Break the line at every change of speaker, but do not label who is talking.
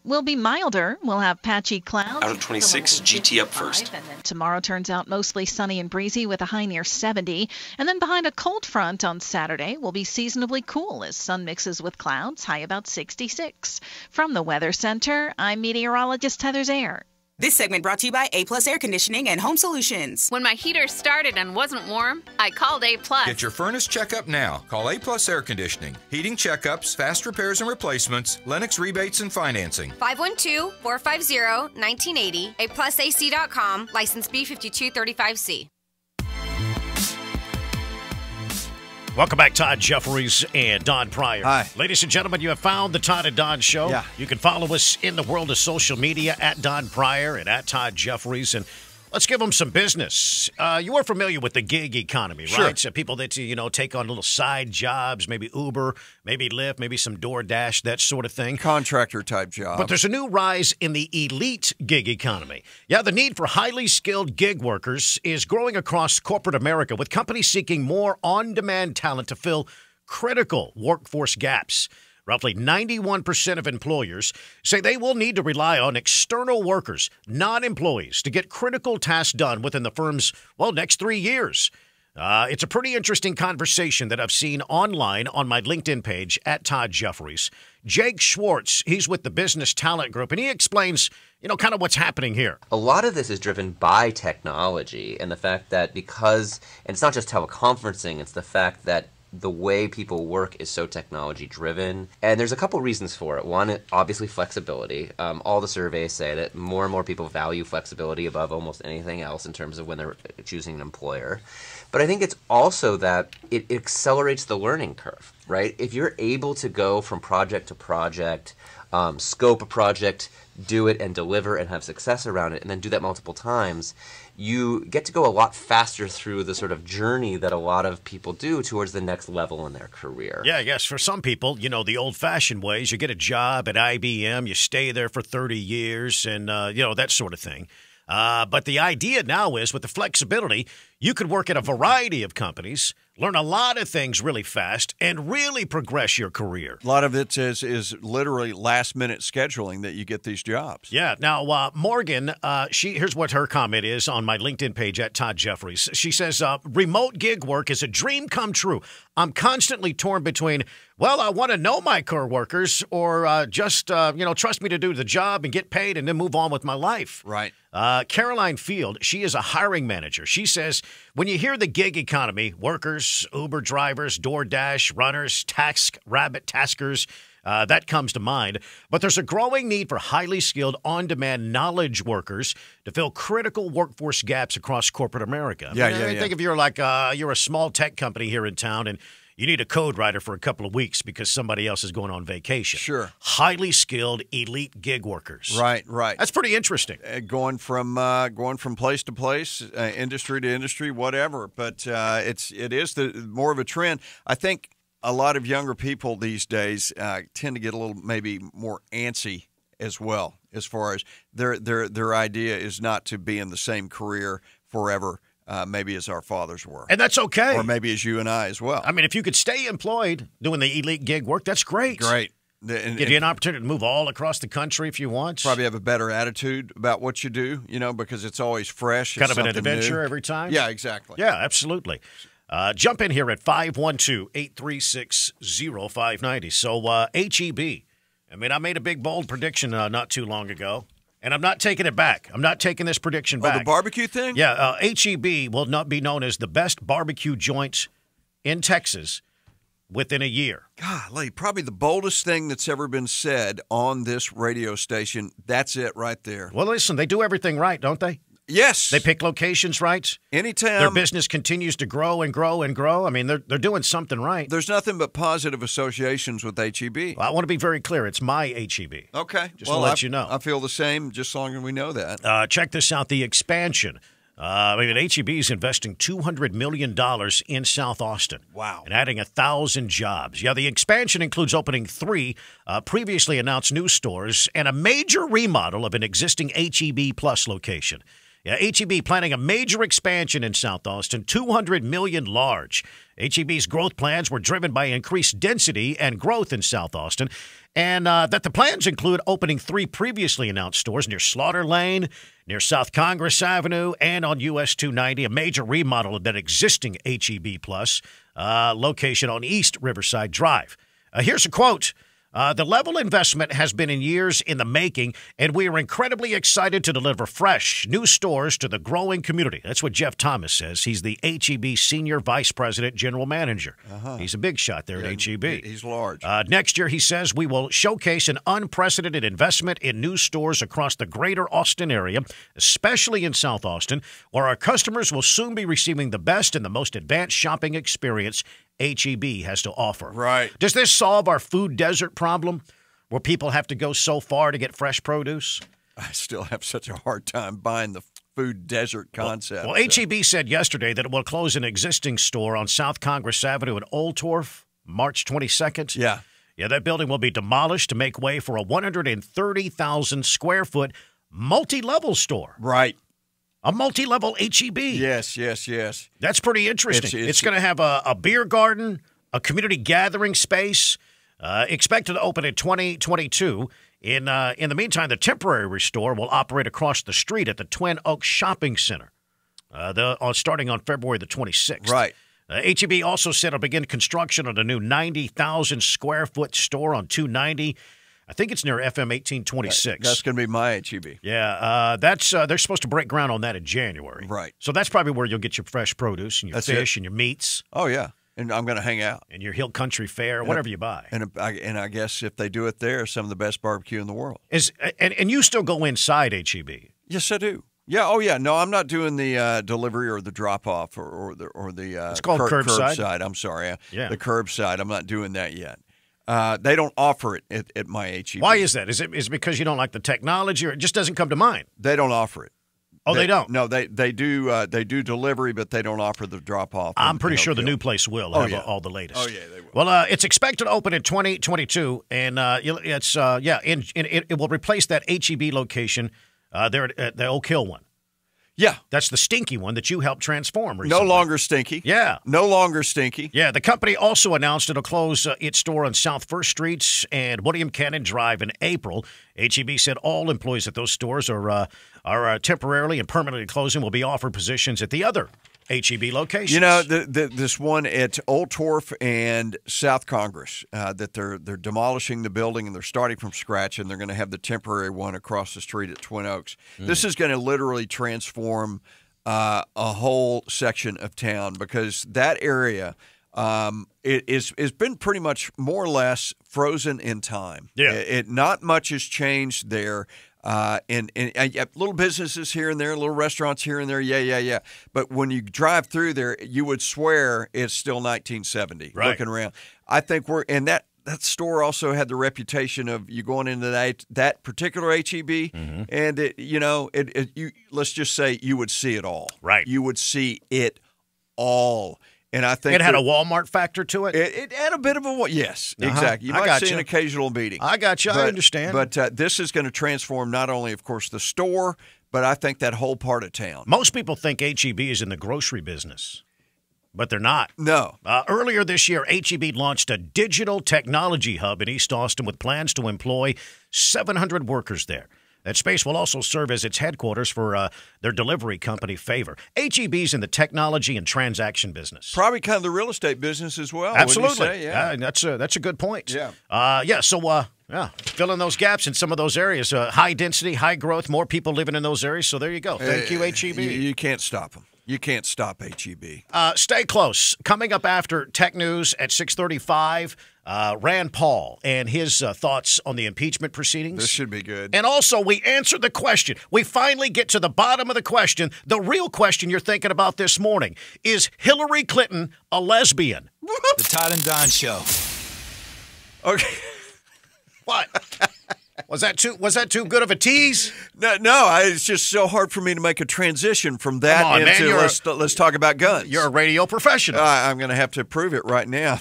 will be milder. We'll have patchy clouds.
Out of 26, GT up first.
And then tomorrow turns out mostly sunny and breezy with a high near 70. And then behind a cold front on Saturday will be seasonably cool as sun mixes with clouds, high about 66. From the Weather Center, I'm meteorologist Heather Zayer.
This segment brought to you by A-Plus Air Conditioning and Home Solutions.
When my heater started and wasn't warm, I called A-Plus.
Get your furnace checkup now. Call A-Plus Air Conditioning. Heating checkups, fast repairs and replacements, Lennox rebates and financing.
512-450-1980, aplusac.com, license B5235C.
Welcome back, Todd Jeffries and Don Pryor.
Hi.
Ladies and gentlemen, you have found the Todd and Don Show.
Yeah.
You can follow us in the world of social media at Don Pryor and at Todd Jeffries. And let's give them some business. You are familiar with the gig economy, right?
Sure.
So people that, take on little side jobs, maybe Uber, maybe Lyft, maybe some DoorDash, that sort of thing.
Contractor type job.
But there's a new rise in the elite gig economy. Yeah, the need for highly skilled gig workers is growing across corporate America, with companies seeking more on-demand talent to fill critical workforce gaps. Roughly 91% of employers say they will need to rely on external workers, non-employees, to get critical tasks done within the firm's, next 3 years. It's a pretty interesting conversation that I've seen online on my LinkedIn page at Todd Jeffries. Jake Schwartz, he's with the Business Talent Group, and he explains, kind of what's happening here.
A lot of this is driven by technology and the fact that and it's not just teleconferencing, it's the fact that the way people work is so technology driven, and there's a couple reasons for it. One, obviously flexibility. All the surveys say that more and more people value flexibility above almost anything else in terms of when they're choosing an employer. But I think it's also that it accelerates the learning curve, right? If you're able to go from project to project, scope a project, do it and deliver and have success around it, and then do that multiple times, you get to go a lot faster through the sort of journey that a lot of people do towards the next level in their career.
Yeah, yes. For some people, the old-fashioned ways, you get a job at IBM, you stay there for 30 years, and, that sort of thing. But the idea now is, with the flexibility, you could work at a variety of companies, learn a lot of things really fast, and really progress your career.
A lot of it is literally last-minute scheduling that you get these jobs.
Yeah. Now, Morgan, here's what her comment is on my LinkedIn page at Todd Jeffries. She says, remote gig work is a dream come true. I'm constantly torn between, I want to know my coworkers, or just trust me to do the job and get paid and then move on with my life.
Right.
Caroline Field, she is a hiring manager. She says, when you hear the gig economy, workers, Uber drivers, DoorDash, runners, rabbit taskers, that comes to mind. But there's a growing need for highly skilled, on-demand knowledge workers to fill critical workforce gaps across corporate America. I think if you're you're a small tech company here in town and you need a code writer for a couple of weeks because somebody else is going on vacation.
Sure.
Highly skilled, elite gig workers.
Right.
That's pretty interesting.
Going from place to place, industry to industry, whatever. But it is more of a trend. I think a lot of younger people these days tend to get a little maybe more antsy as well, as far as their idea is not to be in the same career forever. Maybe as our fathers were.
And that's okay.
Or maybe as you and I as well.
I mean, if you could stay employed doing the elite gig work, that's great.
Great.
Give you an opportunity to move all across the country if you want.
Probably have a better attitude about what you do, because it's always fresh.
Kind of an adventure every time.
Yeah, exactly.
Yeah, absolutely. Jump in here at 512-836-0590. So, HEB. I mean, I made a big, bold prediction not too long ago. And I'm not taking it back. I'm not taking this prediction back.
Oh, the barbecue thing?
Yeah, HEB will not be known as the best barbecue joint in Texas within a year.
Golly, probably the boldest thing that's ever been said on this radio station. That's it right there.
Well, listen, they do everything right, don't they?
Yes.
They pick locations right.
Anytime.
Their business continues to grow and grow and grow. I mean, they're doing something right.
There's nothing but positive associations with HEB.
Well, I want to be very clear. It's my HEB.
Okay.
Just to let you know.
I feel the same, just as long as we know that.
Check this out, the expansion. HEB is investing $200 million in South Austin.
Wow.
And adding 1,000 jobs. Yeah, the expansion includes opening 3 previously announced new stores and a major remodel of an existing HEB Plus location. Yeah, HEB planning a major expansion in South Austin, $200 million large. HEB's growth plans were driven by increased density and growth in South Austin, and that the plans include opening 3 previously announced stores near Slaughter Lane, near South Congress Avenue, and on US 290, a major remodel of that existing HEB Plus location on East Riverside Drive. Here's a quote. The level of investment has been in years in the making, and we are incredibly excited to deliver fresh, new stores to the growing community. That's what Jeff Thomas says. He's the HEB Senior Vice President General Manager. He's a big shot there at HEB.
He's large.
Next year, he says, we will showcase an unprecedented investment in new stores across the greater Austin area, especially in South Austin, where our customers will soon be receiving the best and the most advanced shopping experience HEB has to offer.
Right.
Does this solve our food desert problem where people have to go so far to get fresh produce?
I still have such a hard time buying the food desert concept.
Well, HEB said yesterday that it will close an existing store on South Congress Avenue in Old Torf, March 22nd.
Yeah.
Yeah, that building will be demolished to make way for a 130,000 square foot multi-level store.
Right.
A multi-level HEB.
Yes.
That's pretty interesting. It's going to have a beer garden, a community gathering space, expected to open in 2022. In the meantime, the temporary store will operate across the street at the Twin Oaks Shopping Center, starting on February the 26th.
Right.
HEB also said it'll begin construction on a new 90,000 square foot store on 290. I think it's near FM 1826.
That's going to be my HEB.
Yeah, they're supposed to break ground on that in January.
Right.
So that's probably where you'll get your fresh produce and your fish and your meats.
Oh, yeah. And I'm going to hang out.
And your Hill Country Fare, whatever you buy.
And I guess if they do it there, some of the best barbecue in the world.
And you still go inside HEB?
Yes, I do. Yeah. Oh, yeah. No, I'm not doing the delivery or the drop off or the.
It's called curbside.
Curbside. I'm sorry.
Yeah.
The curbside. I'm not doing that yet. They don't offer it at my HEB.
Why is that? Is it because you don't like the technology, or it just doesn't come to mind?
They don't offer it.
Oh, they don't?
No, they do delivery, but they don't offer the drop off.
I'm pretty sure the new place will have all the latest.
Oh yeah, they will.
Well, it's expected to open in 2022, and it will replace that HEB location there at the Oak Hill one.
Yeah.
That's the stinky one that you helped transform recently.
No longer stinky.
Yeah.
No longer stinky.
Yeah, the company also announced it'll close its store on South First Streets and William Cannon Drive in April. HEB said all employees at those stores are temporarily and permanently closing, will be offered positions at the other HEB locations.
You know, this one at Old Torf and South Congress, that they're demolishing the building and they're starting from scratch, and they're going to have the temporary one across the street at Twin Oaks. This is going to literally transform a whole section of town, because that area it's been pretty much more or less frozen in time.
Yeah.
Not much has changed there. And little businesses here and there, little restaurants here and there, yeah. But when you drive through there, you would swear it's still 1970.
Right.
Looking around, I think that store also had the reputation of you going into that particular HEB, and let's just say you would see it all.
Right.
You would see it all. And I think
it had a Walmart factor to it?
It had a bit of a yes, exactly. You might see an occasional meeting.
I got you. I understand.
But this is going to transform not only, of course, the store, but I think that whole part of town.
Most people think HEB is in the grocery business, but they're not.
No.
Earlier this year, HEB launched a digital technology hub in East Austin with plans to employ 700 workers there. That space will also serve as its headquarters for their delivery company, Favor. HEB's in the technology and transaction business.
Probably kind of the real estate business as well.
Absolutely.
Wouldn't you say?
That's a good point.
Yeah.
So filling those gaps in some of those areas. High density, high growth, more people living in those areas. So there you go. Thank you, HEB.
You can't stop them. You can't stop HEB.
Stay close. Coming up after Tech News at 6:35, Rand Paul and his thoughts on the impeachment proceedings.
This should be good.
And also, we answered the question. We finally get to the bottom of the question. The real question you're thinking about this morning. Is Hillary Clinton a lesbian?
The Todd and Don Show.
Okay.
What? Was that too good of a tease?
No. It's just so hard for me to make a transition from that into let's talk about guns.
You're a radio professional.
I'm going to have to prove it right now.